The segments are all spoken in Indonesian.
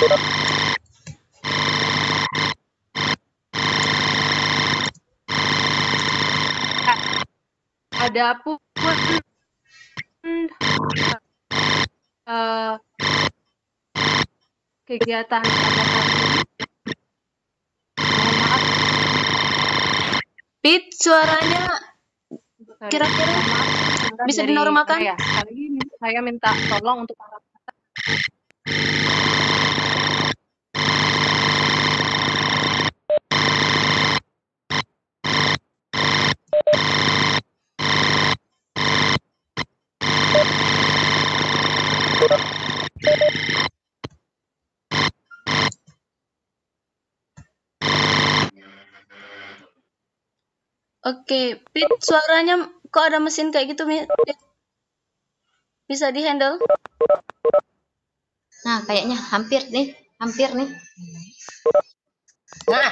Adapun kegiatan pada hari ini, mohon maaf, Pit, suaranya sorry, kira-kira mohon maaf, sebentar bisa dari dinormalkan? saya. Kali ini saya minta tolong untuk para Oke, Pit, suaranya kok ada mesin kayak gitu, Pit? Bisa dihandle? Nah, kayaknya hampir nih. Nah,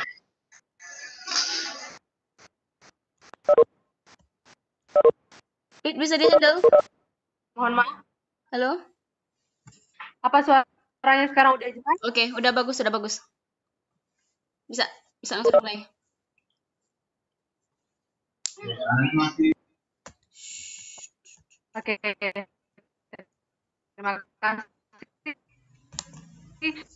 Pit, bisa dihandle? mohon maaf, Halo? apa suaranya sekarang udah jelas? Oke, udah bagus, udah bagus. Bisa langsung mulai. Oke, terima kasih. Yes.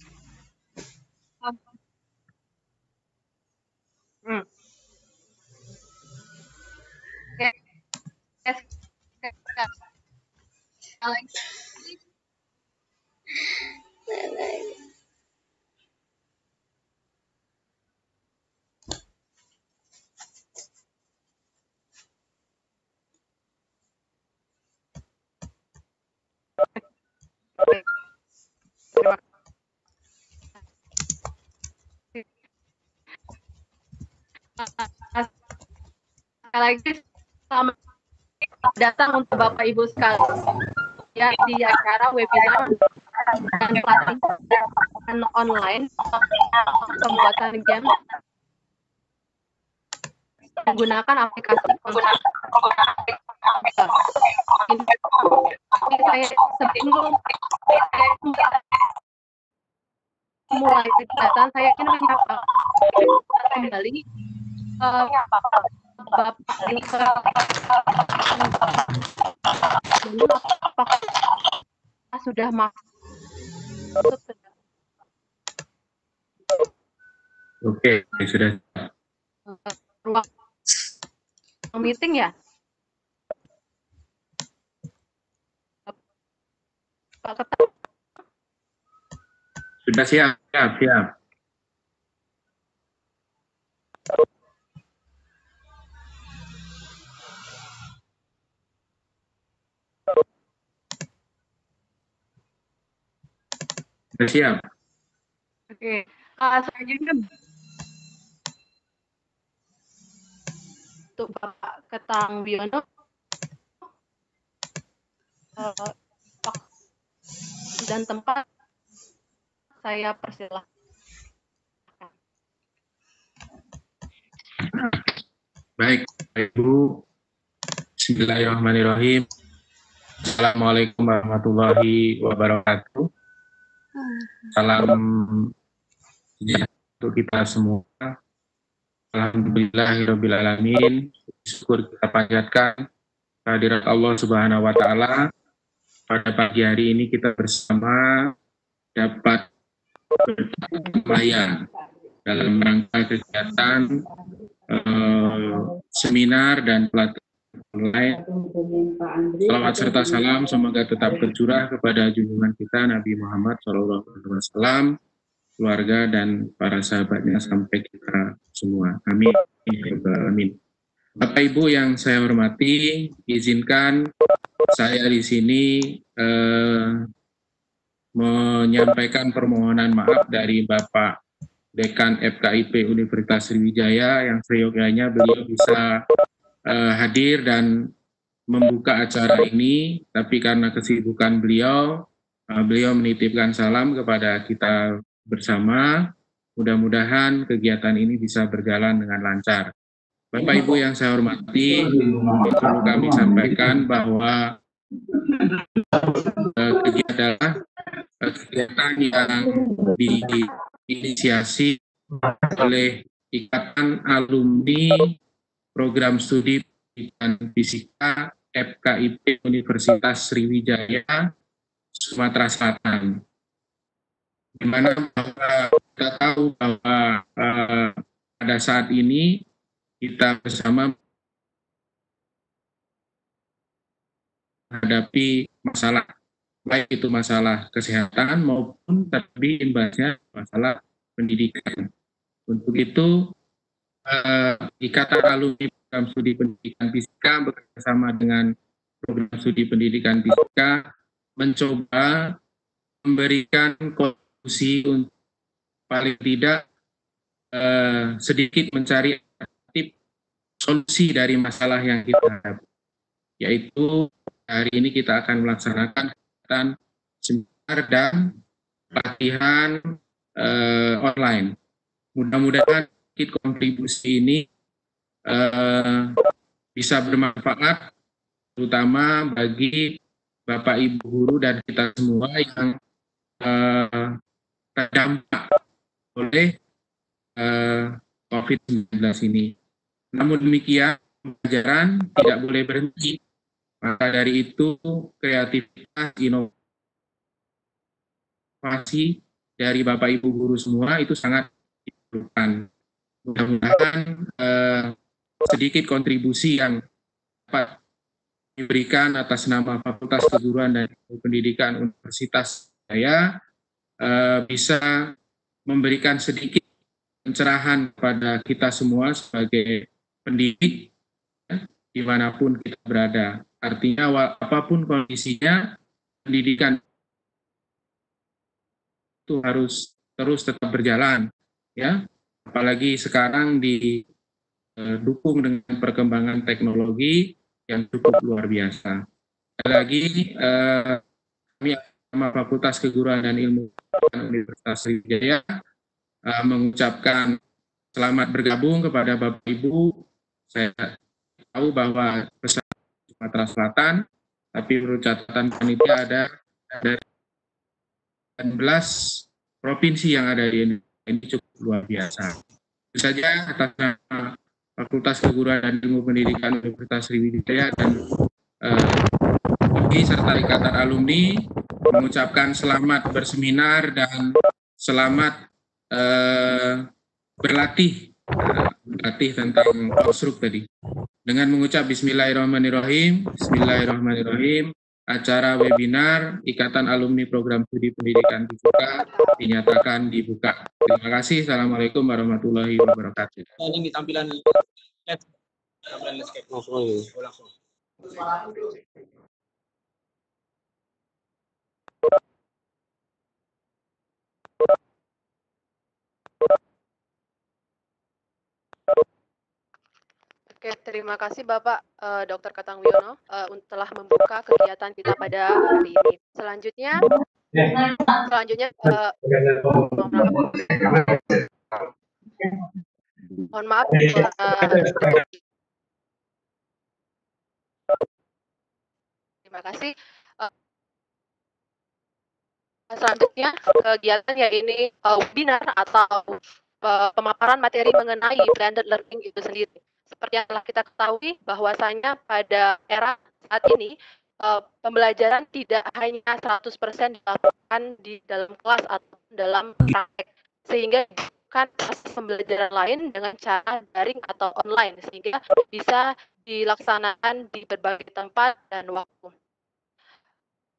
Sekali lagi selamat datang untuk Bapak Ibu sekalian ya di acara webinar dan pelatihan online pembuatan game menggunakan aplikasi ini saya sebelum mulai kegiatan saya ingin menyapa kembali Bapak apakah sudah masuk ke Oke, sudah. ruang meeting ya? Pak Ketua. Sudah siap. Sudah siap. Oke, selanjutnya untuk Bapak Ketang Biono, dan tempat saya persilahkan. Baik, Ibu. Bismillahirrahmanirrahim. Assalamualaikum warahmatullahi wabarakatuh. Salam sejahtera untuk kita semua. Alhamdulillahirrabbilalamin. Syukur kita panjatkan kehadirat Allah Subhanahu wa Ta'ala. Pada pagi hari ini kita bersama dapat bermaya dalam rangka kegiatan seminar dan pelatihan online. Salawat serta salam semoga tetap tercurah kepada junjungan kita Nabi Muhammad SAW, keluarga dan para sahabatnya sampai kita semua. Amin. Amin. Bapak Ibu yang saya hormati, izinkan saya di sini menyampaikan permohonan maaf dari Bapak Dekan FKIP Universitas Sriwijaya yang seyogyanya beliau bisa hadir dan membuka acara ini, tapi karena kesibukan beliau menitipkan salam kepada kita bersama. Mudah-mudahan kegiatan ini bisa berjalan dengan lancar. Bapak Ibu yang saya hormati, perlu kami sampaikan bahwa kegiatan yang diinisiasi oleh Ikatan Alumni Program Studi Pendidikan Fisika FKIP Universitas Sriwijaya, Sumatera Selatan. Di mana kita tahu bahwa pada saat ini kita bersama menghadapi masalah, baik itu masalah kesehatan maupun tadi imbasnya masalah pendidikan. Untuk itu, Ikatan Alumni Program Studi Pendidikan Fisika bekerjasama dengan Program Studi Pendidikan Fisika mencoba memberikan kontribusi untuk paling tidak sedikit mencari alternatif solusi dari masalah yang kita hadapi, yaitu hari ini kita akan melaksanakan kegiatan seminar dan pelatihan online. Mudah-mudahan kontribusi ini bisa bermanfaat, terutama bagi Bapak Ibu guru dan kita semua yang terdampak oleh COVID-19 ini. Namun demikian, pembelajaran tidak boleh berhenti. Maka dari itu, kreativitas, inovasi dari Bapak Ibu guru semua itu sangat diperlukan. Mudah-mudahan sedikit kontribusi yang dapat diberikan atas nama Fakultas Keguruan dan Pendidikan Universitas Sriwijaya bisa memberikan sedikit pencerahan pada kita semua sebagai pendidik dimanapun kita berada. Artinya apapun kondisinya, pendidikan itu harus terus tetap berjalan, ya. Apalagi sekarang didukung dengan perkembangan teknologi yang cukup luar biasa. Sekali lagi, kami sama Fakultas Keguruan dan Ilmu Universitas Sriwijaya mengucapkan selamat bergabung kepada Bapak Ibu. Saya tahu bahwa pesan Sumatera Selatan, tapi menurut catatan panitia ada 19 provinsi yang ada di Indonesia. Ini cukup luar biasa. Itu saja atas nama Fakultas Keguruan dan Ilmu Pendidikan Universitas Sriwijaya dan serta Ikatan Alumni mengucapkan selamat berseminar dan selamat berlatih tentang konstruk tadi. Dengan mengucap Bismillahirrahmanirrahim, Bismillahirrahmanirrahim, acara webinar Ikatan Alumni Program Studi Pendidikan Fisika dinyatakan dibuka. Terima kasih. Assalamualaikum warahmatullahi wabarakatuh. Ini tampilan landscape langsung. Oke, terima kasih Bapak Dr. Katang Wiono telah membuka kegiatan kita pada hari ini. Selanjutnya mohon maaf. Terima kasih. Selanjutnya kegiatan ini webinar atau pemaparan materi mengenai blended learning itu sendiri. Seperti yang telah kita ketahui bahwasanya pada era saat ini pembelajaran tidak hanya 100% dilakukan di dalam kelas atau dalam praktek, sehingga bukan proses pembelajaran lain dengan cara daring atau online, sehingga bisa dilaksanakan di berbagai tempat dan waktu.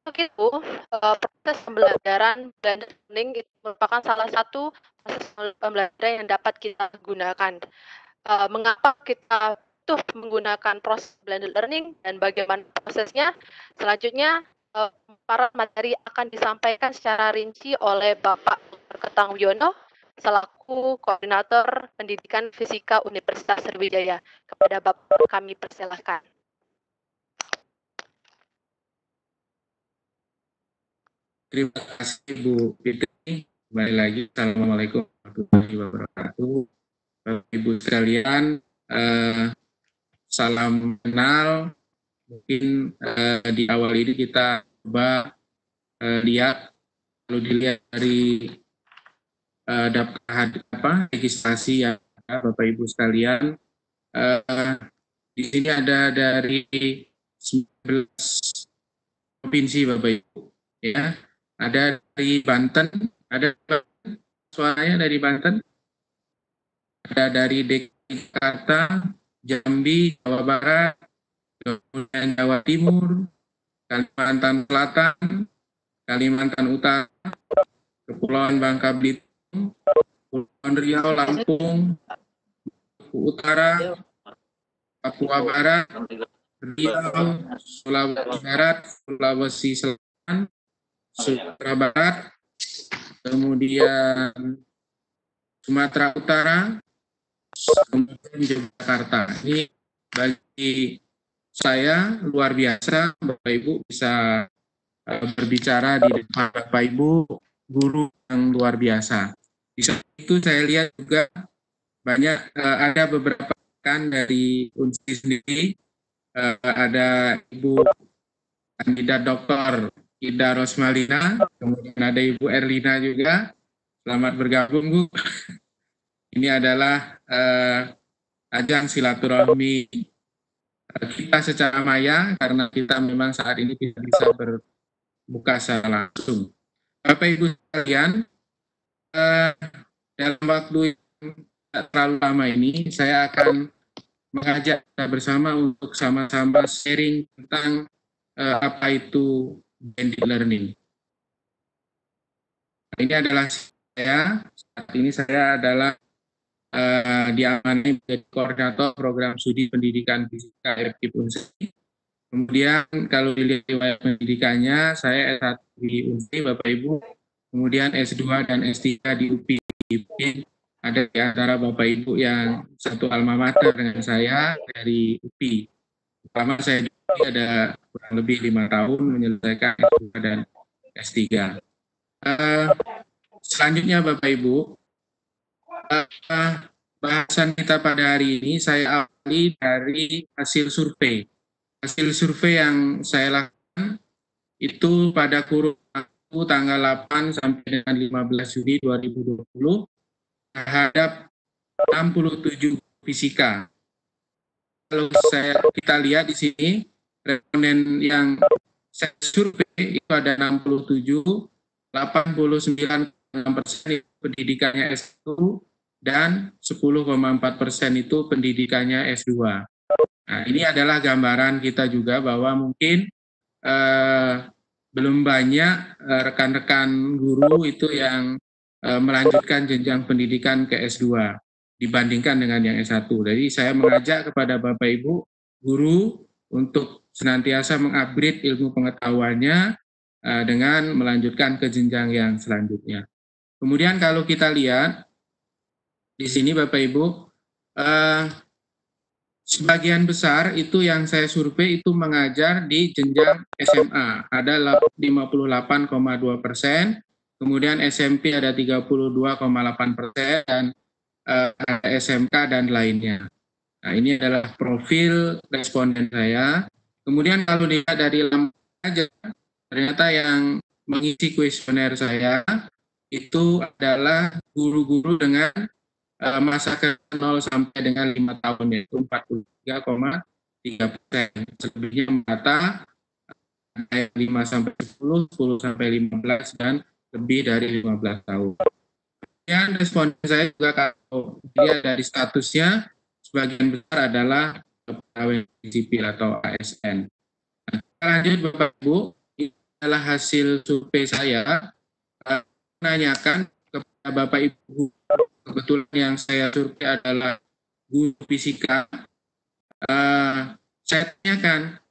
Untuk itu, proses pembelajaran blended learning itu merupakan salah satu proses pembelajaran yang dapat kita gunakan. Mengapa kita butuh menggunakan proses blended learning dan bagaimana prosesnya? Selanjutnya, para materi akan disampaikan secara rinci oleh Bapak Dr. Katang Wiono selaku Koordinator Pendidikan Fisika Universitas Sriwijaya. Kepada Bapak kami persilahkan. Terima kasih Bu Fitri. Kembali lagi, Assalamualaikum warahmatullahi wabarakatuh. Bapak Ibu sekalian, salam kenal. Mungkin di awal ini kita coba lihat kalau dilihat dari daftar registrasi ya Bapak Ibu sekalian, di sini ada dari 19 provinsi Bapak Ibu, ya. Ada dari Banten, ada suaranya dari Banten, ada dari DKI Jakarta, Jambi, Jawa Barat, kemudian Jawa Timur, Kalimantan Selatan, Kalimantan Utara, Kepulauan Bangka Belitung, Kepulauan Riau, Lampung, Utara, Papua Barat, Riau, Sulawesi Barat, Sulawesi Selatan, Sumatera Barat, kemudian Sumatera Utara, kemudian Jakarta. Ini bagi saya luar biasa, Bapak Ibu bisa berbicara di depan Bapak Ibu, guru yang luar biasa. Di saat itu saya lihat juga banyak ada beberapa rekan dari UNSI sendiri, ada Ibu kandidat Doktor Ida Rosmalina, kemudian ada Ibu Erlina juga. Selamat bergabung, Bu. Ini adalah ajang silaturahmi kita secara maya, karena kita memang saat ini tidak bisa berbuka secara langsung. Bapak Ibu sekalian, dalam waktu yang tidak terlalu lama ini, saya akan mengajak kita bersama untuk sama-sama sharing tentang apa itu blended learning. Ini adalah saat ini saya adalah diamanai menjadi koordinator program studi pendidikan fisika FKIP UNSI. Kemudian kalau dilihat riwayat pendidikannya, saya S1 di UNSI, Bapak Ibu, kemudian S2 dan S3 di UPI. Ada di antara Bapak Ibu yang satu alma mater dengan saya dari UPI. Pertama saya di UPI ada kurang lebih 5 tahun menyelesaikan S2 dan S3. Selanjutnya Bapak Ibu, bahasan kita pada hari ini saya awali dari hasil survei. Hasil survei yang saya lakukan itu pada kurun waktu tanggal 8 sampai dengan 15 Juni 2020 terhadap 67 fisika. Kalau kita lihat di sini, responden yang saya survei itu ada 67, 89,6% pendidikannya S1 dan 10,4% itu pendidikannya S2. Nah, ini adalah gambaran kita juga bahwa mungkin belum banyak rekan-rekan guru itu yang melanjutkan jenjang pendidikan ke S2 dibandingkan dengan yang S1. Jadi saya mengajak kepada Bapak Ibu guru untuk senantiasa mengupgrade ilmu pengetahuannya dengan melanjutkan ke jenjang yang selanjutnya. Kemudian kalau kita lihat di sini Bapak Ibu, sebagian besar itu yang saya survei itu mengajar di jenjang SMA, ada 58,2%, kemudian SMP ada 32,8%, dan SMK dan lainnya. Nah, ini adalah profil responden saya. Kemudian kalau dilihat dari lembaga, ternyata yang mengisi kuesioner saya itu adalah guru-guru dengan masa kerja 0 sampai dengan 5 tahun, yaitu 43,3%. Selebihnya merata 5 sampai 10, 10 sampai 15, dan lebih dari 15 tahun. Kemudian responden saya juga kalau dia dari statusnya sebagian besar adalah pegawai sipil atau ASN. Nah, lanjut Bapak Ibu, ini adalah hasil survei saya. Menanyakan kepada Bapak Ibu, kebetulan yang saya survei adalah guru fisika. Saya tanyakan,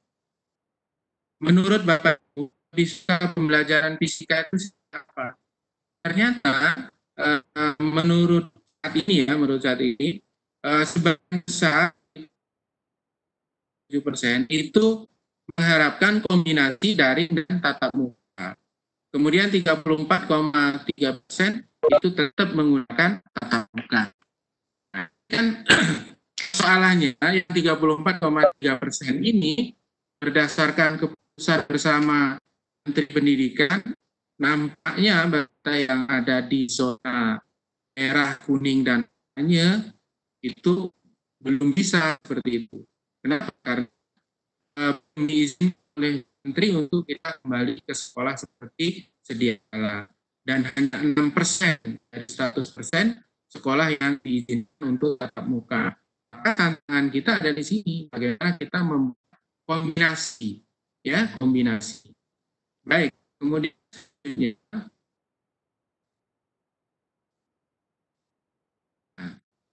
menurut Bapak Ibu, pembelajaran fisika itu apa? Ternyata menurut saat ini sebagian besar 7% itu mengharapkan kombinasi daring dan tatap muka. Kemudian 34,3% itu tetap menggunakan tatap muka. Nah, dan soalannya yang 34,3% ini berdasarkan keputusan bersama Menteri Pendidikan nampaknya data yang ada di zona merah, kuning, dan oranye itu belum bisa seperti itu. Kenapa? Karena diizinkan oleh menteri untuk kita kembali ke sekolah seperti sedia kala. Dan hanya 6% dari 100% sekolah yang diizinkan untuk tatap muka. Maka tantangan kita ada di sini, bagaimana kita membuat kombinasi, ya, kombinasi. Baik,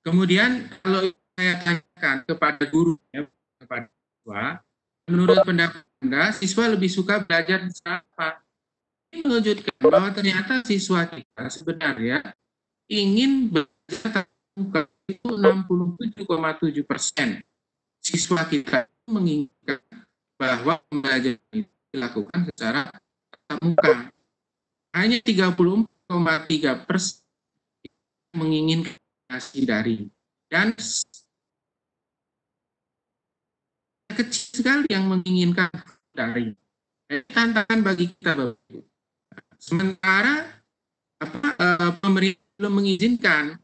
kemudian kalau saya tanyakan kepada guru, ya, kepada siswa, menurut pendapat Anda, siswa lebih suka belajar secara apa? Ini menunjukkan bahwa ternyata siswa kita sebenarnya ingin belajar tatap muka itu 67,7%. Siswa kita menginginkan bahwa pembelajaran itu dilakukan secara tatap muka. Hanya 34,3% menginginkan daring. Dan kecil sekali yang menginginkan daring. Tantangan bagi kita, Bapak Ibu. Sementara pemerintah belum mengizinkan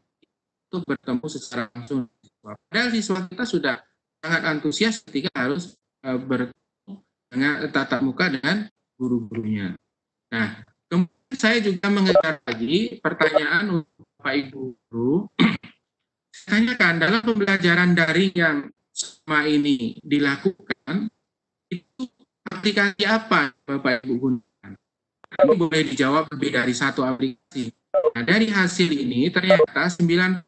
untuk bertemu secara langsung. Padahal siswa kita sudah sangat antusias ketika harus bertemu dengan tatap muka dengan guru-gurunya. Nah, kemudian saya juga mengejar lagi pertanyaan untuk Bapak Ibu guru. Saya tanyakan, dalam pembelajaran daring yang selama ini dilakukan, itu aplikasi apa Bapak Ibu gunakan? Ini boleh dijawab lebih dari satu aplikasi. Nah, dari hasil ini ternyata 91%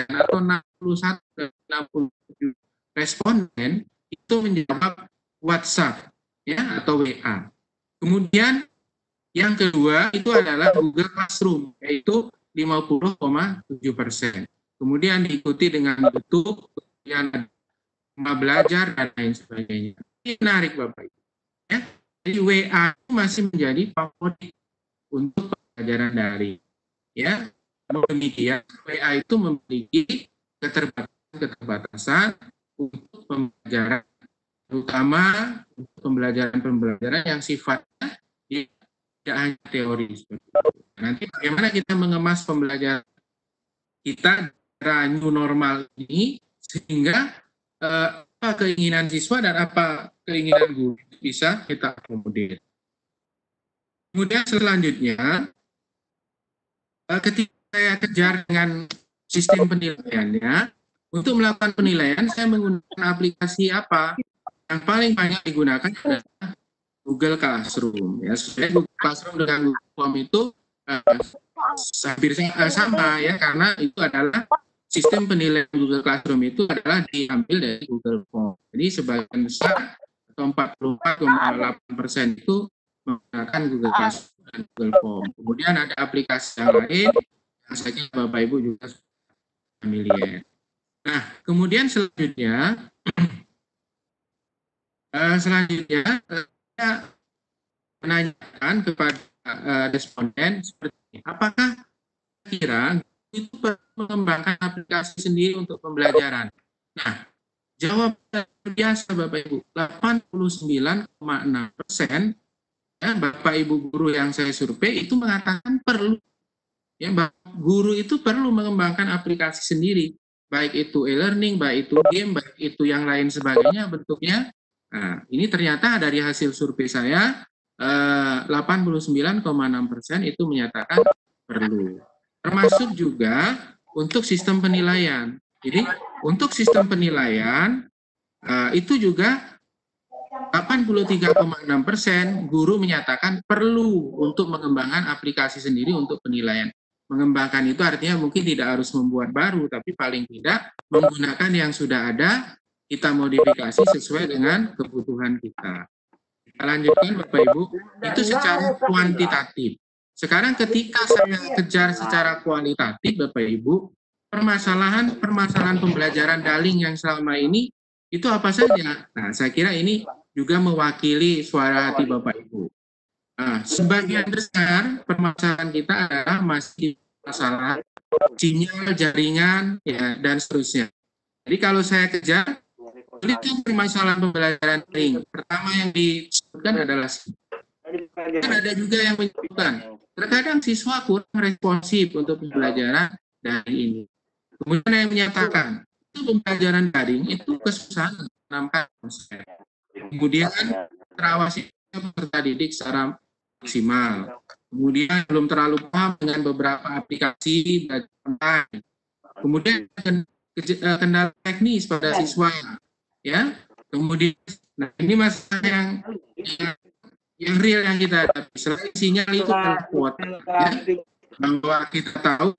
atau 61,67 responden itu menjawab WhatsApp, ya, atau WA. Kemudian yang kedua itu adalah Google Classroom, yaitu 50,7%. Kemudian diikuti dengan YouTube, kemudian rumah belajar dan lain sebagainya. Ini menarik Bapak Ibu. Ya. Jadi WA masih menjadi favorit untuk pembelajaran daring. Ya, demikian WA itu memiliki keterbatasan untuk pembelajaran, terutama untuk pembelajaran yang sifatnya tidak hanya teori. Nanti bagaimana kita mengemas pembelajaran kita era new normal ini sehingga apa keinginan siswa dan apa keinginan guru bisa kita akomodir. Kemudian selanjutnya, ketika saya kejar dengan sistem penilaiannya, untuk melakukan penilaian saya menggunakan aplikasi apa? Yang paling banyak digunakan adalah Google Classroom. Ya, sebenarnya Google Classroom dengan Google Form itu hampir sama ya, karena itu adalah sistem penilaian Google Classroom itu adalah diambil dari Google Form. Jadi sebagian besar atau 44,8% itu menggunakan Google Classroom dan Google Form. Kemudian ada aplikasi yang lain yang saya kira Bapak Ibu juga familiar. Nah, kemudian selanjutnya saya menanyakan kepada responden seperti ini, apakah kira itu mengembangkan aplikasi sendiri untuk pembelajaran? Nah, jawaban biasa Bapak Ibu, 89,6% ya, Bapak Ibu guru yang saya survei itu mengatakan perlu. Ya, guru itu perlu mengembangkan aplikasi sendiri, baik itu e-learning, baik itu game, baik itu yang lain sebagainya bentuknya. Nah, ini ternyata dari hasil survei saya 89,6% itu menyatakan perlu. Termasuk juga untuk sistem penilaian. Jadi untuk sistem penilaian itu juga 83,6% guru menyatakan perlu untuk mengembangkan aplikasi sendiri untuk penilaian. Mengembangkan itu artinya mungkin tidak harus membuat baru, tapi paling tidak menggunakan yang sudah ada, kita modifikasi sesuai dengan kebutuhan kita. Kita lanjutkan Bapak Ibu, itu secara kuantitatif. Sekarang ketika saya kejar secara kualitatif Bapak Ibu, permasalahan pembelajaran daring yang selama ini itu apa saja? Nah, saya kira ini juga mewakili suara hati Bapak Ibu. Nah, sebagian besar permasalahan kita adalah masih masalah sinyal, jaringan, ya, dan seterusnya. Jadi kalau saya kejar, itu permasalahan pembelajaran daring. Pertama yang disebutkan adalah Kan ada juga yang menyebutkan terkadang siswa kurang responsif untuk pembelajaran daring ini. Kemudian yang menyatakan itu pembelajaran daring itu kesusahan menanamkan konsep. Kemudian terawasi peserta didik secara maksimal. Kemudian belum terlalu paham dengan beberapa aplikasi belajar online. Kemudian kendala teknis pada siswa, ya. Kemudian, nah ini masalah yang real yang kita hadapi. Selain sinyal itu terkuat, ya, bahwa kita tahu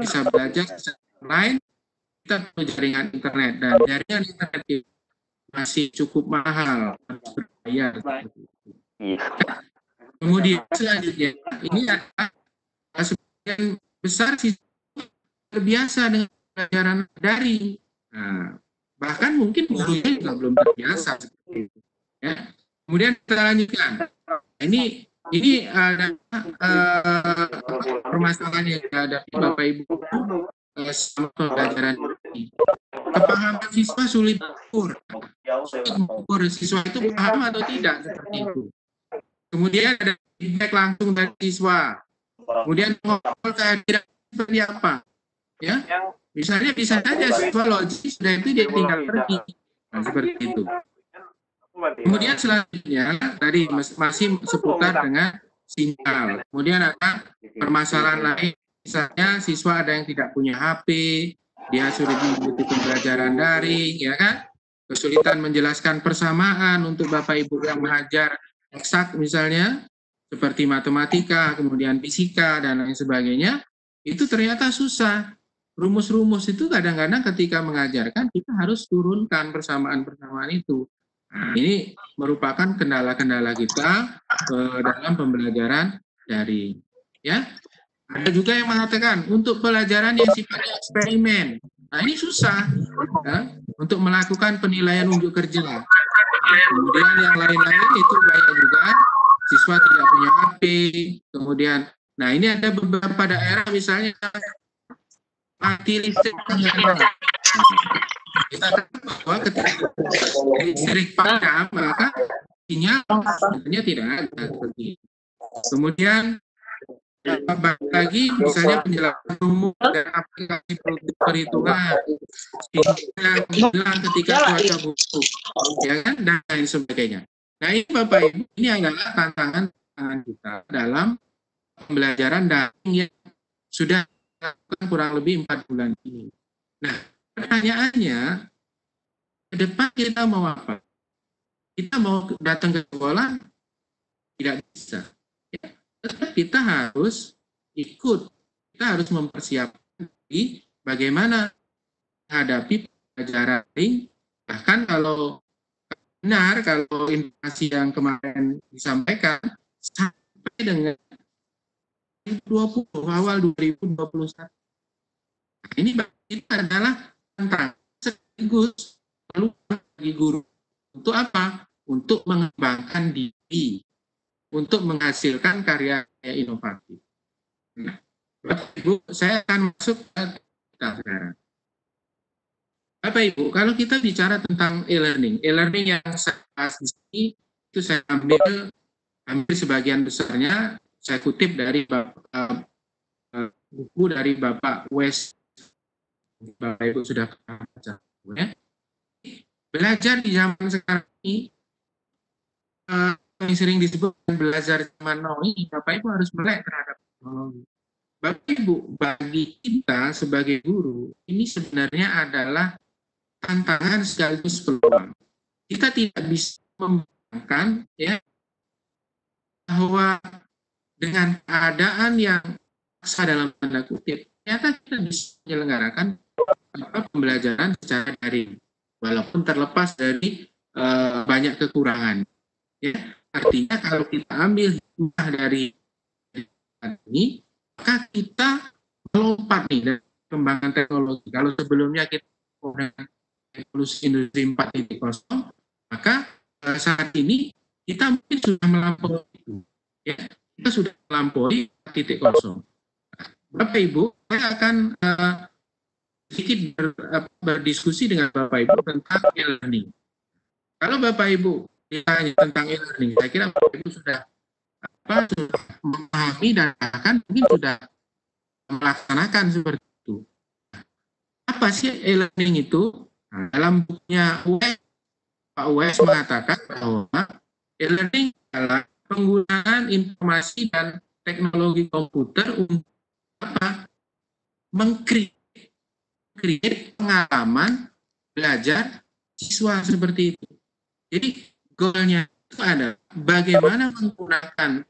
bisa belajar secara online, kita perlu jaringan internet, dan jaringan internet itu masih cukup mahal, berbayar. Kemudian selanjutnya, ini adalah sebagian besar siswa terbiasa dengan pelajaran daring. Nah, bahkan mungkin gurunya juga belum terbiasa seperti itu. Ya. Kemudian kita lanjutkan. Ini ada permasalahan yang dihadapi Bapak Ibu selama pembelajaran ini. Kepahaman siswa sulit mengukur siswa itu paham atau tidak seperti itu. Kemudian ada feedback langsung dari siswa. Kemudian mengobrol kehadiran seperti apa, ya? Misalnya bisa saja siswa logis sudah itu dia tinggal pergi, nah, seperti itu. Kemudian selanjutnya tadi masih seputar dengan sinyal. Kemudian ada permasalahan lain, misalnya siswa ada yang tidak punya HP, dia sudah mengikuti pembelajaran daring, ya kan? Kesulitan menjelaskan persamaan untuk Bapak Ibu yang mengajar eksak misalnya, seperti matematika, kemudian fisika dan lain sebagainya, itu ternyata susah. Rumus-rumus itu kadang-kadang ketika mengajarkan kita harus turunkan persamaan-persamaan itu. Nah, ini merupakan kendala-kendala kita dalam pembelajaran daring. Ya, ada juga yang mengatakan untuk pelajaran yang sifatnya eksperimen. Nah, ini susah ya, untuk melakukan penilaian unjuk kerja. Nah, kemudian yang lain-lain itu banyak juga siswa tidak punya HP. Kemudian, nah ini ada beberapa daerah misalnya mati listrik. Kita tahu bahwa ketika listrik padam maka sinyal sebenarnya tidak ada seperti itu. Kemudian lagi misalnya penjelasan umum dan aplikasi perhitungan sehingga hilang ketika cuaca buruk, ya kan, dan lain sebagainya. Nah ini Bapak Ibu, ini adalah tantangan kita dalam pembelajaran daring yang sudah dilakukan kurang lebih 4 bulan ini. Nah pertanyaannya, ke depan kita mau apa? Kita mau datang ke sekolah? Tidak bisa. Ya. Tetap kita harus ikut, kita harus mempersiapkan diri bagaimana menghadapi pembelajaran daring. Bahkan kalau benar, kalau informasi yang kemarin disampaikan, sampai dengan 2020, awal 2021. Nah, ini bagi kita adalah tantangan sekaligus perlu bagi guru. Untuk apa? Untuk mengembangkan diri, untuk menghasilkan karya inovatif. Nah, Bapak Ibu, saya akan masuk ke kita sekarang. Bapak Ibu, kalau kita bicara tentang e-learning yang saya bahas di sini, itu saya ambil sebagian besarnya, saya kutip dari buku dari Bapak West. Bapak Ibu sudah pernah baca. Ya. Belajar di zaman sekarang ini, yang sering disebut belajar zaman now ini, Bapak Ibu harus melek terhadap teknologi. Bapak Ibu, bagi kita sebagai guru, ini sebenarnya adalah tantangan sekaligus peluang. Kita tidak bisa membayangkan ya bahwa dengan keadaan yang paksa dalam tanda kutip, ternyata kita bisa menyelenggarakan pembelajaran secara daring, walaupun terlepas dari banyak kekurangan. Ya, artinya kalau kita ambil hikmah dari ini, maka kita melompat nih dari perkembangan teknologi. Kalau sebelumnya kita evolusi industri 4.0, maka saat ini kita mungkin sudah melampaui itu. Ya, kita sudah melampaui 4.0. Bapak Ibu, saya akan sedikit berdiskusi dengan Bapak Ibu tentang e-learning. Kalau Bapak Ibu ditanya tentang e-learning, saya kira Bapak Ibu sudah sudah memahami dan bahkan mungkin sudah melaksanakan seperti itu. Apa sih e-learning itu? Nah, dalam bukunya Pak Uwais mengatakan bahwa e-learning adalah penggunaan informasi dan teknologi komputer untuk apa? Mengcreate pengalaman belajar siswa seperti itu. Jadi goalnya itu adalah bagaimana menggunakan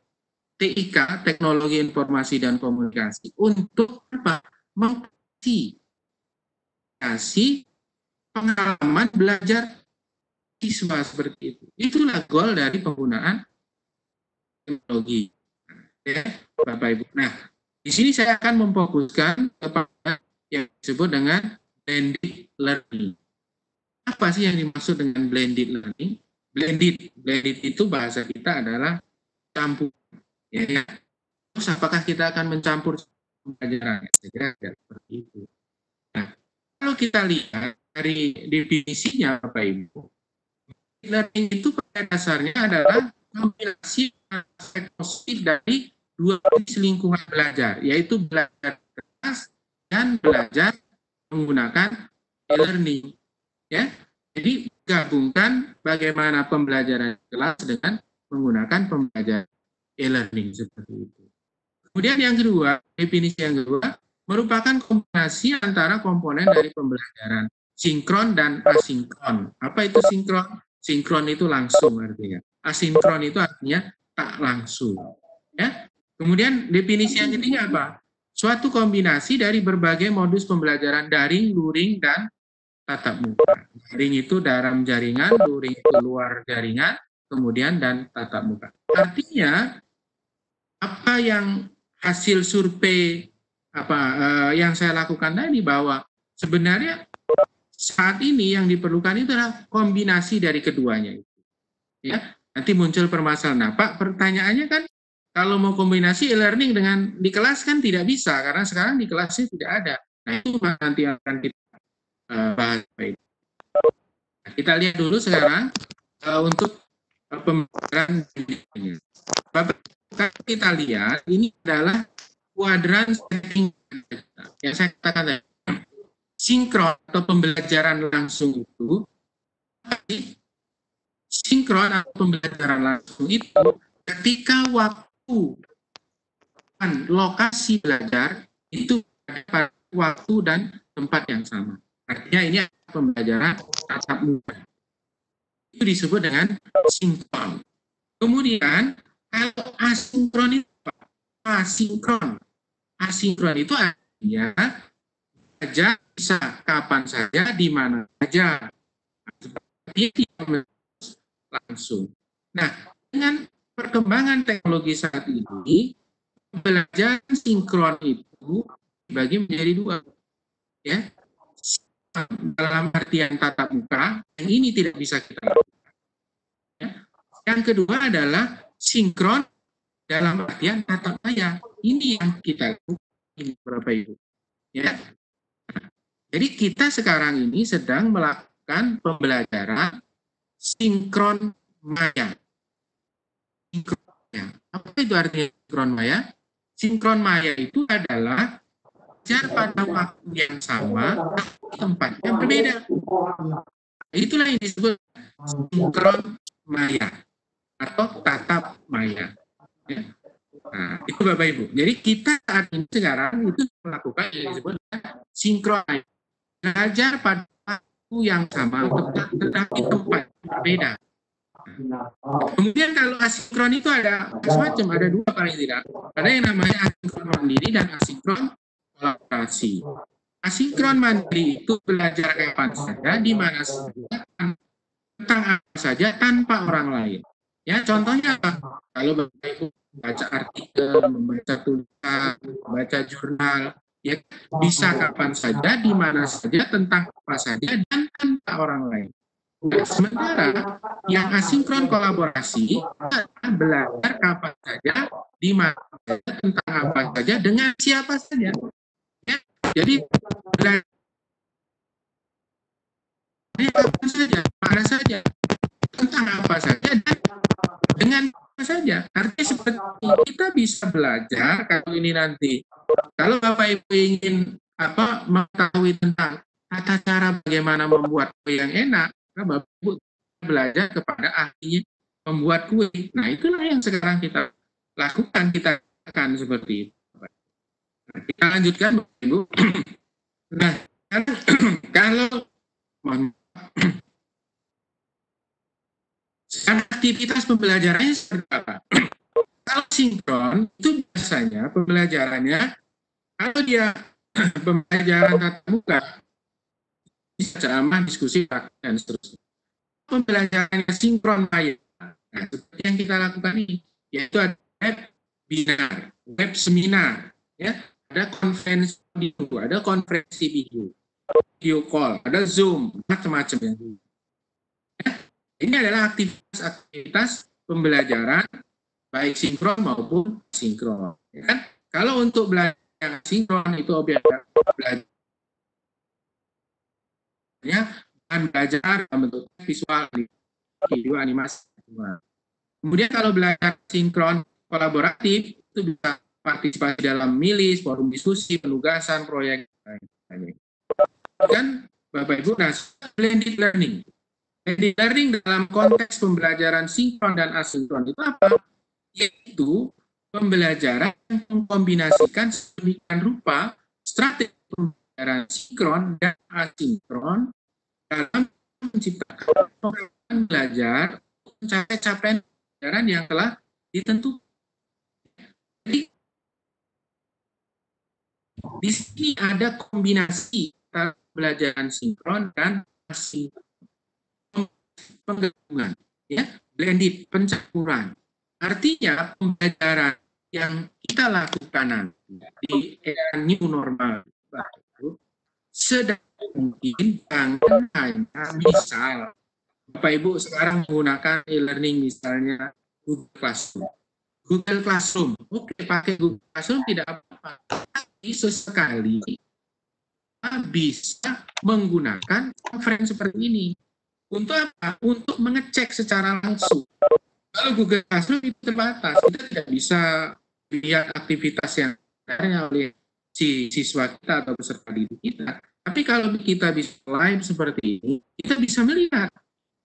TIK, teknologi informasi dan komunikasi, untuk apa? Mengkreasi pengalaman belajar siswa seperti itu. Itulah goal dari penggunaan teknologi. Ya, Bapak Ibu. Nah, di sini saya akan memfokuskan kepada yang disebut dengan blended learning. Apa sih yang dimaksud dengan blended learning? Blended itu bahasa kita adalah campur. Ya. Terus apakah kita akan mencampur pembelajaran? Saya kira tidak seperti itu. Nah, kalau kita lihat dari definisinya, Bapak Ibu, learning itu pada dasarnya adalah kombinasi aspek positif dari dua jenis lingkungan belajar, yaitu belajar kelas dan belajar menggunakan e-learning. Ya, jadi gabungkan bagaimana pembelajaran kelas dengan menggunakan pembelajaran e-learning seperti itu. Kemudian yang kedua, definisi yang kedua merupakan kombinasi antara komponen dari pembelajaran sinkron dan asinkron. Apa itu sinkron? Sinkron itu langsung artinya. Asinkron itu artinya tak langsung. Ya. Kemudian definisi yang ketiga apa? Suatu kombinasi dari berbagai modus pembelajaran daring, luring, dan tatap muka. Daring itu dalam jaringan, luring itu luar jaringan, kemudian dan tatap muka. Artinya apa yang hasil survei yang saya lakukan tadi, bahwa sebenarnya saat ini yang diperlukan itu adalah kombinasi dari keduanya itu. Ya, nanti muncul permasalahan. Nah, Pak, pertanyaannya kan kalau mau kombinasi e-learning dengan di kelas kan tidak bisa, karena sekarang di kelasnya tidak ada. Nah, itu nanti akan kita bahas. Nah, kita lihat dulu sekarang untuk pembelajaran ini. Bapak, kita lihat ini adalah kuadran setting yang saya katakan tadi. Sinkron atau pembelajaran langsung itu, sinkron atau pembelajaran langsung itu ketika waktu dan lokasi belajar itu pada waktu dan tempat yang sama. Artinya ini adalah pembelajaran tatap muka. Itu disebut dengan sinkron. Kemudian kalau asinkron itu asinkron itu artinya belajar bisa kapan saja, di mana saja, seperti langsung. Nah, dengan perkembangan teknologi saat ini, belajar sinkron itu dibagi menjadi dua, ya. Dalam artian tatap muka, yang ini tidak bisa kita lakukan. Ya. Yang kedua adalah sinkron dalam artian tatap maya. Ini yang kita lakukan, Bapak Ibu. Ya. Jadi kita sekarang ini sedang melakukan pembelajaran sinkron maya. Sinkron maya. Apa itu artinya sinkron maya? Sinkron maya itu adalah belajar pada waktu yang sama, tapi tempat yang berbeda. Itulah yang disebut sinkron maya atau tatap maya. Ya. Nah, itu Bapak Ibu. Jadi kita saat ini sekarang itu melakukan yang disebut sinkron maya. Belajar pada waktu yang sama, tetapi tempat berbeda. Kemudian kalau asinkron itu ada semacam, ada dua paling tidak. Ada yang namanya asinkron mandiri dan asinkron kolaborasi. Asinkron mandiri itu belajar kapan saja, di mana saja, tentang apa saja, tanpa orang lain. Ya, contohnya apa? Kalau Bapak Ibu baca artikel, membaca tulisan, membaca jurnal, ya bisa kapan saja, di mana saja, tentang apa saja, dan tanpa orang lain. Nah, sementara yang asinkron kolaborasi belajar kapan saja, di mana saja, tentang apa saja, dengan siapa saja. Ya, jadi belajar kapan saja, mana saja, tentang apa saja, dan dengan saja. Artinya seperti kita bisa belajar kalau ini nanti. Kalau Bapak Ibu ingin mengetahui tentang tata cara bagaimana membuat kue yang enak, Bapak Ibu belajar kepada ahlinya membuat kue. Nah, itulah yang sekarang kita lakukan, kita akan seperti itu. Nah, kita lanjutkan, Bapak Ibu. Nah, kalau aktivitas pembelajarannya seperti apa? Kalau sinkron itu biasanya pembelajarannya, kalau dia pembelajaran tatap muka, bisa ceramah, diskusi, dan seterusnya. Pembelajarannya sinkron maya, nah, seperti yang kita lakukan ini, yaitu ada webinar, web seminar, ya, ada konferensi video, ada konferensi video call, ada Zoom, macam-macam yang dulu. Ya, ini adalah aktivitas pembelajaran baik sinkron maupun sinkron. Ya kan? Kalau untuk belajar sinkron itu objek belajarnya bukan belajar dalam bentuk visual, video, animasi. Kemudian kalau belajar sinkron kolaboratif itu bisa partisipasi dalam milis, forum diskusi, penugasan, proyek, dan Bapak Ibu, nah, blended learning. Blended learning dalam konteks pembelajaran sinkron dan asinkron itu apa? Yaitu pembelajaran yang mengkombinasikan sedemikian rupa strategi pembelajaran sinkron dan asinkron dalam menciptakan program belajar mencapai capaian pembelajaran yang telah ditentukan. Jadi di sini ada kombinasi antara pembelajaran sinkron dan asinkron, penggabungan, ya, blended, pencampuran. Artinya pembelajaran yang kita lakukan nanti di era new normal sedang mungkin jangan hanya misal Bapak Ibu sekarang menggunakan e-learning misalnya Google Classroom. Google Classroom, oke, pakai Google Classroom tidak apa-apa. Tapi sesekali bisa menggunakan conference seperti ini. Untuk apa? Untuk mengecek secara langsung. Kalau Google Classroom itu terbatas, kita tidak bisa lihat aktivitas yang ada oleh si siswa kita atau peserta didik kita. Tapi kalau kita bisa live seperti ini, kita bisa melihat,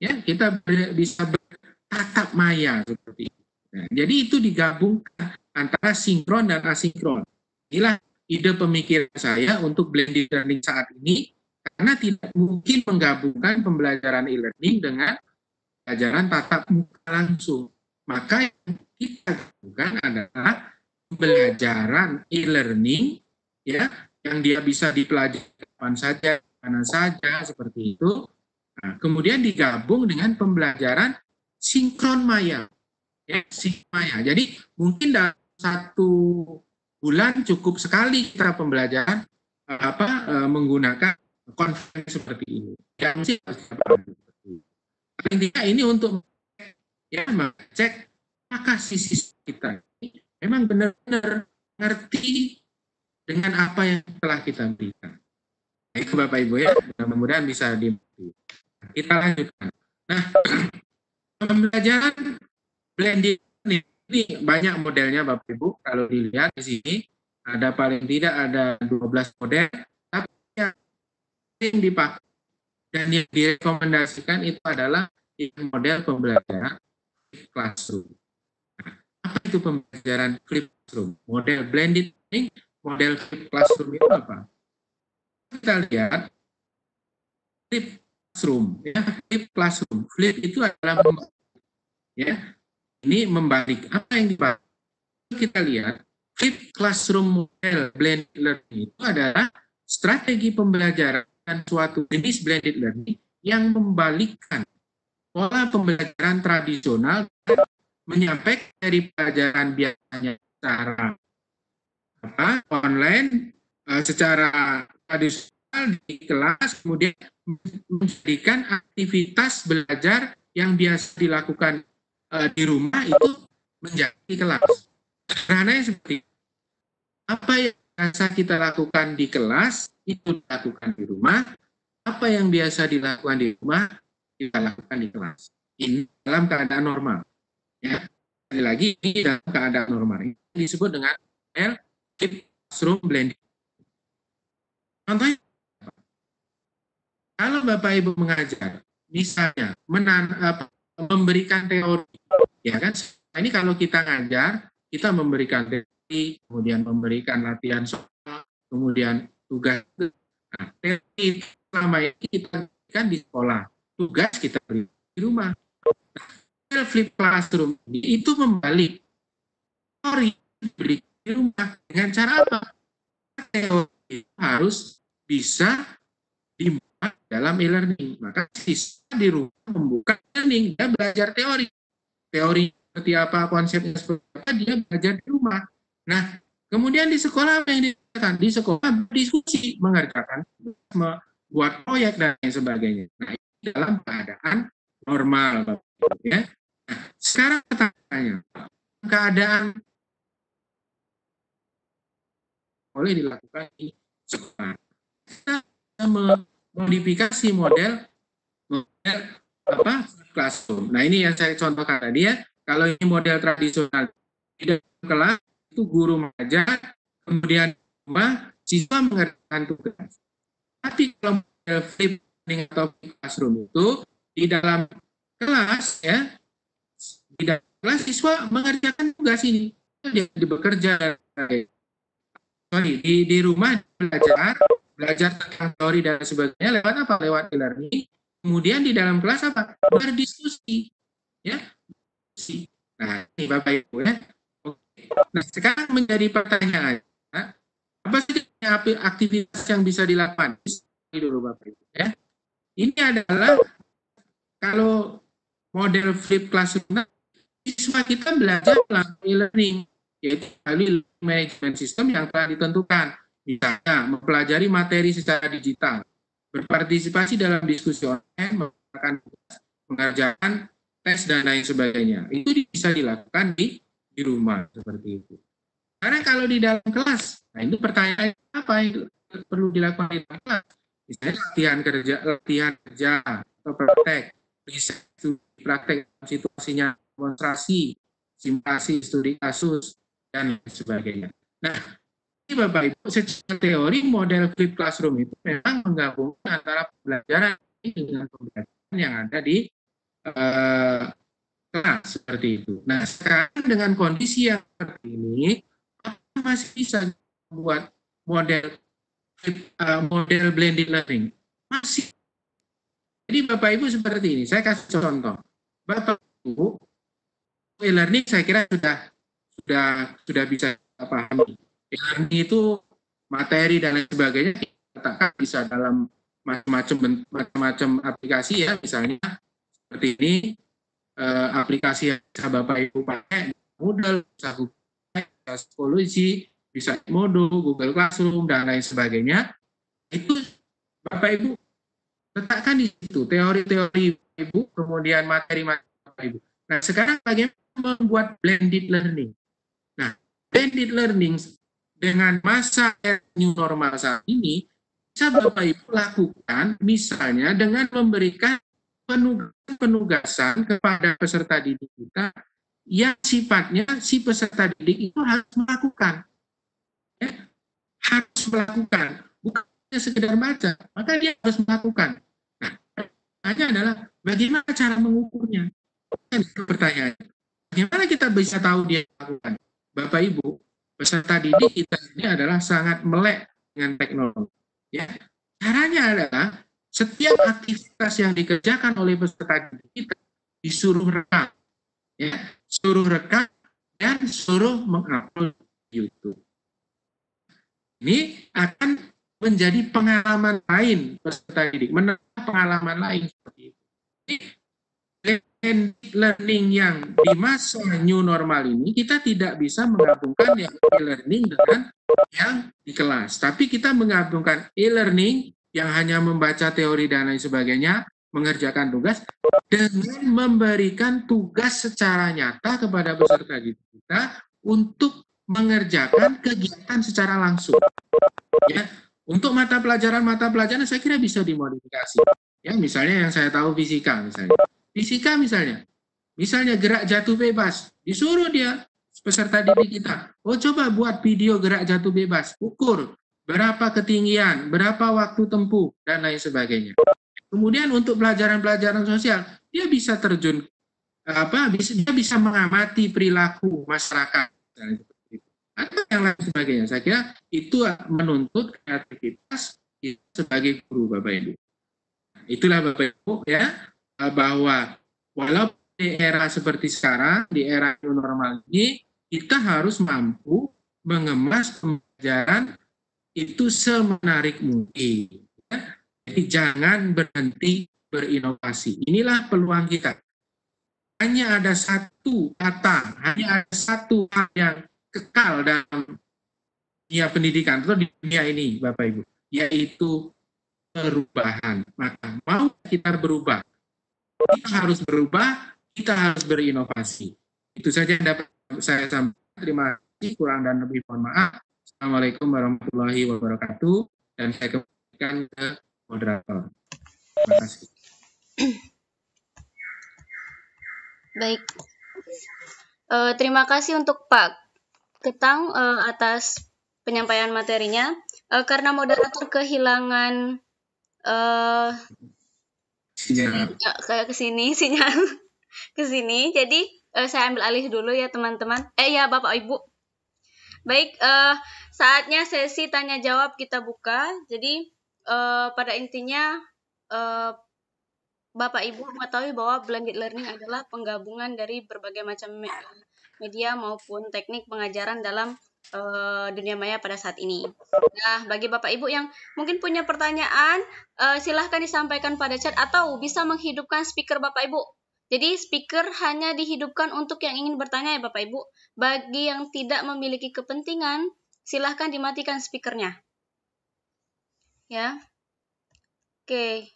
ya, kita bisa bertatap maya seperti itu. Nah, jadi itu digabungkan antara sinkron dan asinkron. Inilah ide pemikiran saya untuk blended learning saat ini, karena tidak mungkin menggabungkan pembelajaran e-learning dengan pembelajaran tatap muka langsung. Maka yang kita lakukan adalah pembelajaran e-learning, ya, yang dia bisa dipelajari kapan saja, mana saja, seperti itu. Nah, kemudian digabung dengan pembelajaran sinkron maya, ya, sinkron maya. Jadi mungkin dalam 1 bulan cukup sekali kita pembelajaran menggunakan konferensi seperti ini. Ya, mesti paling tidak ini untuk ya mengecek apakah siswa kita ini memang benar-benar ngerti dengan apa yang telah kita berikan. Baik Bapak Ibu, ya, mudah-mudahan bisa dimengerti. Kita lanjutkan. Nah, pembelajaran blended ini banyak modelnya Bapak Ibu. Kalau dilihat di sini ada paling tidak ada 12 model, tapi yang dipakai dan yang direkomendasikan itu adalah model pembelajaran classroom. Apa itu pembelajaran flip classroom? Model blended learning, model flip classroom itu apa? Kita lihat flip classroom, ya, flip classroom. Flip itu adalah membalik, ya. Ini membalik. Apa yang dibalik? Kita lihat flip classroom model blended learning itu adalah strategi pembelajaran suatu jenis blended learning yang membalikkan pola pembelajaran tradisional, menyampaikan dari pelajaran biasanya secara online, secara tradisional di kelas, kemudian menjadikan aktivitas belajar yang biasa dilakukan di rumah itu menjadi kelas. Karena seperti apa yang biasa kita lakukan di kelas itu dilakukan di rumah, apa yang biasa dilakukan di rumah kita lakukan di kelas. Ini dalam keadaan normal, ya. sekali lagi ini dalam keadaan normal. Ini disebut dengan flipped classroom blending. Contohnya, kalau Bapak Ibu mengajar, misalnya memberikan teori, ya kan? Ini kalau kita ngajar, kita memberikan teori, kemudian memberikan latihan soal, kemudian tugas. Nah, teori selama ini kita berikan di sekolah, tugas kita beri di rumah. Nah, flip classroom itu membalik, teori diberi di rumah dengan cara apa? Teori harus bisa dimuat dalam e-learning. Maka siswa di rumah membuka e-learning, dia belajar teori. Teori seperti apa, konsepnya seperti apa, dia belajar di rumah. Nah, kemudian di sekolah apa yang dilakukan? Di sekolah berdiskusi, mengerjakan, membuat proyek dan lain sebagainya. Nah, ini dalam keadaan normal, Bapak Ibu, ya. Nah, sekarang pertanyaannya, keadaan boleh dilakukan di sekolah. Kita memodifikasi model classroom. Nah, ini yang saya contohkan tadi ya. Kalau ini model tradisional di dalam kelas itu guru mengajar, kemudian siswa mengerjakan tugas. Tapi kalau model flip learning atau flip classroom itu di dalam kelas ya, di dalam kelas siswa mengerjakan tugas ini. Dia bekerja, di rumah belajar tentang teori dan sebagainya lewat apa? Lewat e-learning. Kemudian di dalam kelas apa? Berdiskusi, ya. Nah, ini Bapak Ibu ya. Oke. Nah, sekarang menjadi pertanyaan, apa sih aktivitas yang bisa dilakukan? Ini dulu Bapak Ibu ya. Ini adalah kalau model flip classroom, siswa kita belajar melalui e-learning, yaitu melalui management system yang telah ditentukan. Misalnya, mempelajari materi secara digital, berpartisipasi dalam diskusi online, mengerjakan tes dan lain sebagainya. Itu bisa dilakukan di rumah seperti itu. Karena kalau di dalam kelas, nah itu pertanyaan apa yang perlu dilakukan di dalam kelas? Misalnya latihan kerja atau praktek, praktek situasinya, demonstrasi, simulasi studi kasus dan sebagainya. Nah, ini Bapak Ibu, secara teori model flip classroom itu memang menggabungkan antara pembelajaran dengan pembelajaran yang ada di kelas seperti itu. Nah, sekarang dengan kondisi yang seperti ini, masih bisa membuat model blended learning. Masih. Jadi Bapak Ibu seperti ini. Saya kasih contoh. Bapak Ibu, e-learning saya kira sudah bisa pahami. E-learning itu materi dan lain sebagainya katakan bisa dalam macam-macam aplikasi ya, misalnya seperti ini aplikasi yang bisa Bapak Ibu pakai, Moodle, bisa Google, bisa Psikologi, bisa Moodle, Google Classroom dan lain sebagainya. Itu Bapak Ibu letakkan di situ teori-teori Ibu, kemudian materi-materi Bapak Ibu. Nah, sekarang bagaimana membuat blended learning? Nah, blended learning dengan masa new normal saat ini bisa Bapak Ibu lakukan misalnya dengan memberikan penugasan kepada peserta didik kita yang sifatnya si peserta didik itu harus melakukan, ya, harus melakukan, bukan hanya sekedar baca, maka dia harus melakukan. Nah, pertanyaannya adalah bagaimana cara mengukurnya? Pertanyaan, bagaimana kita bisa tahu dia melakukan? Bapak Ibu, peserta didik kita ini adalah sangat melek dengan teknologi. Ya, caranya adalah setiap aktivitas yang dikerjakan oleh peserta didik kita disuruh rekam, ya, suruh rekam dan suruh mengupload di YouTube. Ini akan menjadi pengalaman lain peserta didik, menambah pengalaman lain seperti itu. Learning yang di masa new normal ini kita tidak bisa menggabungkan yang e-learning dengan yang di kelas, tapi kita menggabungkan e-learning yang hanya membaca teori dan lain sebagainya, mengerjakan tugas, dengan memberikan tugas secara nyata kepada peserta didik kita untuk mengerjakan kegiatan secara langsung. Ya, untuk mata pelajaran saya kira bisa dimodifikasi. Ya, misalnya yang saya tahu fisika misalnya. Fisika misalnya, Misalnya gerak jatuh bebas, disuruh dia peserta didik kita, oh coba buat video gerak jatuh bebas, ukur berapa ketinggian, berapa waktu tempuh, dan lain sebagainya. Kemudian untuk pelajaran-pelajaran sosial, dia bisa terjun dia bisa mengamati perilaku masyarakat atau yang lain sebagainya. Saya kira itu menuntut kreativitas sebagai guru, Bapak Ibu. Itulah Bapak Ibu ya, bahwa walaupun di era seperti sekarang, di era new normal ini, kita harus mampu mengemas pembelajaran itu semenarik mungkin. Jadi jangan berhenti berinovasi. Inilah peluang kita. Hanya ada satu kata, hanya ada satu hal yang kekal dalam dunia pendidikan atau di dunia ini, Bapak Ibu, yaitu perubahan. Maka mau kita berubah, kita harus berubah, kita harus berinovasi. Itu saja yang dapat saya sampaikan. Terima kasih, kurang dan lebih mohon maaf. Assalamualaikum warahmatullahi wabarakatuh. Dan saya kembalikan ke moderator. Terima kasih. Baik. Terima kasih untuk Pak Ketang atas penyampaian materinya. Karena moderator kehilangan kayak sinyal ke sini, jadi saya ambil alih dulu ya teman-teman. Ya Bapak Ibu. Baik, saatnya sesi tanya jawab kita buka. Jadi pada intinya Bapak Ibu mengetahui bahwa blended learning adalah penggabungan dari berbagai macam media maupun teknik pengajaran dalam dunia maya pada saat ini. Nah, bagi Bapak Ibu yang mungkin punya pertanyaan, silahkan disampaikan pada chat atau bisa menghidupkan speaker Bapak Ibu. Jadi speaker hanya dihidupkan untuk yang ingin bertanya ya Bapak Ibu. Bagi yang tidak memiliki kepentingan, silahkan dimatikan speakernya. Ya. Oke.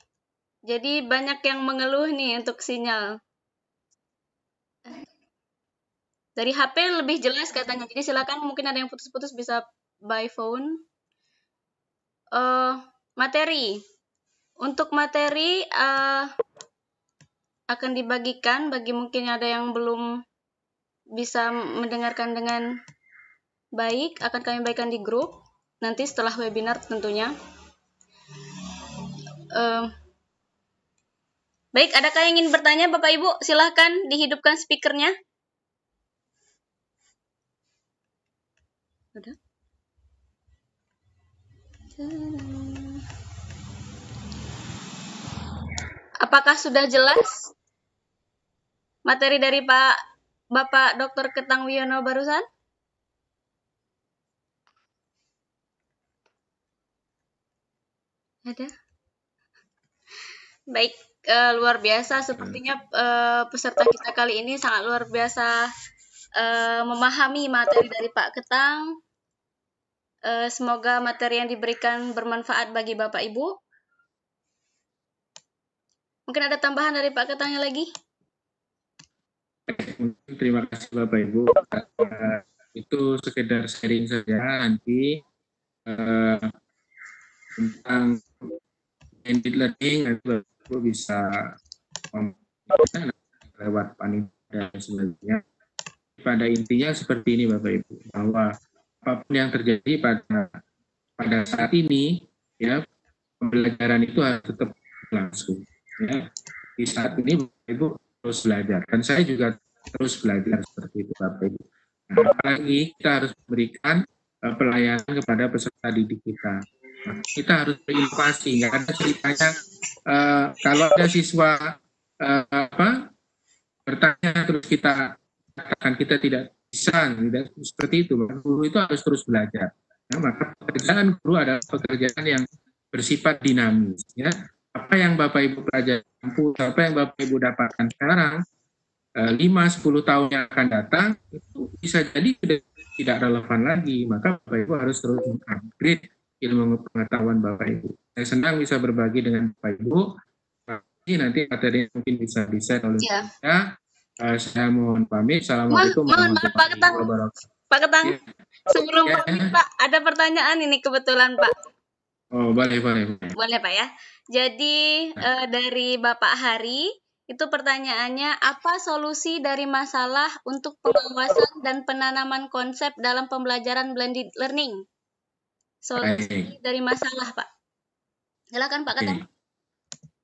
Jadi banyak yang mengeluh nih untuk sinyal. Dari HP lebih jelas katanya. Jadi silakan, mungkin ada yang putus-putus bisa by phone. Materi. Untuk materi akan dibagikan bagi mungkin ada yang belum bisa mendengarkan dengan baik, akan kami bagikan di grup nanti setelah webinar tentunya. Baik, adakah yang ingin bertanya Bapak Ibu? Silahkan dihidupkan speakernya. Ada? Apakah sudah jelas materi dari Bapak Dr. Ketang Wiono barusan? Ada? Baik, luar biasa. Sepertinya peserta kita kali ini sangat luar biasa memahami materi dari Pak Ketang. Semoga materi yang diberikan bermanfaat bagi Bapak Ibu. Mungkin ada tambahan dari Pak Ketangnya lagi? Terima kasih Bapak Ibu. Itu sekedar sharing saja nanti tentang blended learning, Bapak Ibu bisa lewat panitia dan sebagainya. Pada intinya seperti ini Bapak Ibu, bahwa apapun yang terjadi pada saat ini, ya pembelajaran itu harus tetap berlangsung. Ya. Di saat ini Bapak Ibu terus belajar, dan saya juga terus belajar seperti itu Bapak Ibu. Nah, apalagi kita harus memberikan pelayanan kepada peserta didik kita. Nah, kita harus berinovasi. Nggak ada ceritanya kalau ada siswa bertanya terus kita katakan kita tidak bisa, tidak seperti itu. Guru itu harus terus belajar. Nah, maka pekerjaan guru adalah pekerjaan yang bersifat dinamis. Ya. Apa yang Bapak Ibu pelajari, apa yang Bapak Ibu dapatkan sekarang, 5-10 tahun yang akan datang, itu bisa jadi tidak relevan lagi. Maka Bapak Ibu harus terus mengupgrade ilmu pengetahuan Bapak Ibu. Saya senang bisa berbagi dengan Bapak Ibu. Nanti materi mungkin bisa di-share oleh saya. Saya mohon pamit. Assalamualaikum warahmatullahi wabarakatuh. Pak Ketang, sebelum pamit Pak, ada pertanyaan ini kebetulan Pak. Oh, boleh. Boleh Pak ya. Jadi dari Bapak Hari, Itu pertanyaannya, apa solusi dari masalah untuk pengawasan dan penanaman konsep dalam pembelajaran blended learning? Solusi dari masalah, Pak. Silakan Pak Kata.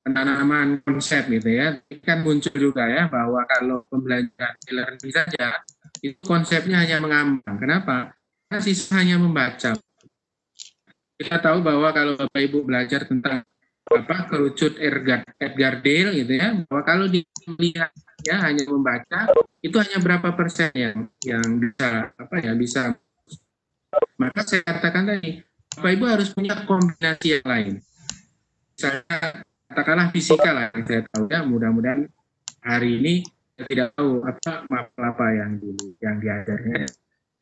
Penanaman konsep gitu ya, ini kan muncul juga ya bahwa kalau pembelajaran e-learning saja itu konsepnya hanya mengambang. Kenapa? Karena siswa hanya membaca. Kita tahu bahwa kalau Bapak Ibu belajar tentang kerucut Edgar Dale gitu ya, bahwa kalau dilihat ya hanya membaca itu hanya berapa persen yang bisa maka saya katakan tadi Bapak Ibu harus punya kombinasi yang lain. Misalnya katakanlah fisika lah yang saya tahu ya, mudah-mudahan hari ini saya tidak tahu apa yang dulu yang diajarnya.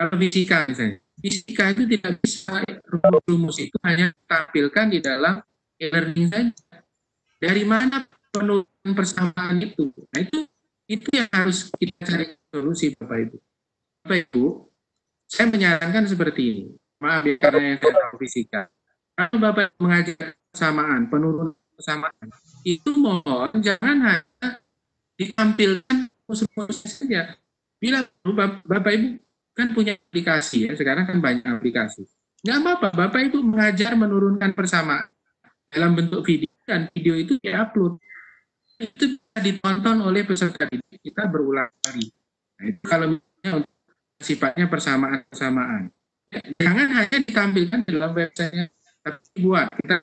Kalau fisika misalnya, fisika itu tidak bisa rumus-rumus itu hanya ditampilkan di dalam e-learning saja. Dari mana penurunan persamaan itu? Nah itu yang harus kita cari solusi Bapak Ibu. Bapak Ibu, saya menyarankan seperti ini. Maaf ya karena yang saya tahu fisika. Kalau Bapak mengajar persamaan, penurunan persamaan, itu mohon jangan hanya ditampilkan rumus-rumus saja. Bila Bapak Ibu kan punya aplikasi ya, sekarang kan banyak aplikasi. Nggak apa-apa, Bapak Ibu mengajar menurunkan persamaan dalam bentuk video dan video itu diupload. Itu bisa ditonton oleh peserta didik kita berulang kali. Nah, itu kalau misalnya untuk sifatnya persamaan-persamaan. Jangan hanya ditampilkan dalam website-nya, tapi buat kita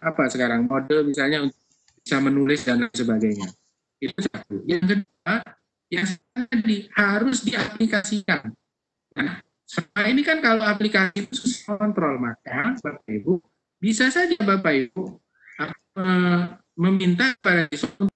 apa sekarang model misalnya untuk bisa menulis dan lain sebagainya. Itu satu. Yang kedua, yang tadi harus diaplikasikan. Nah, selama ini kan kalau aplikasi itu susah kontrol, maka Bapak Ibu bisa saja Bapak Ibu meminta pada siswa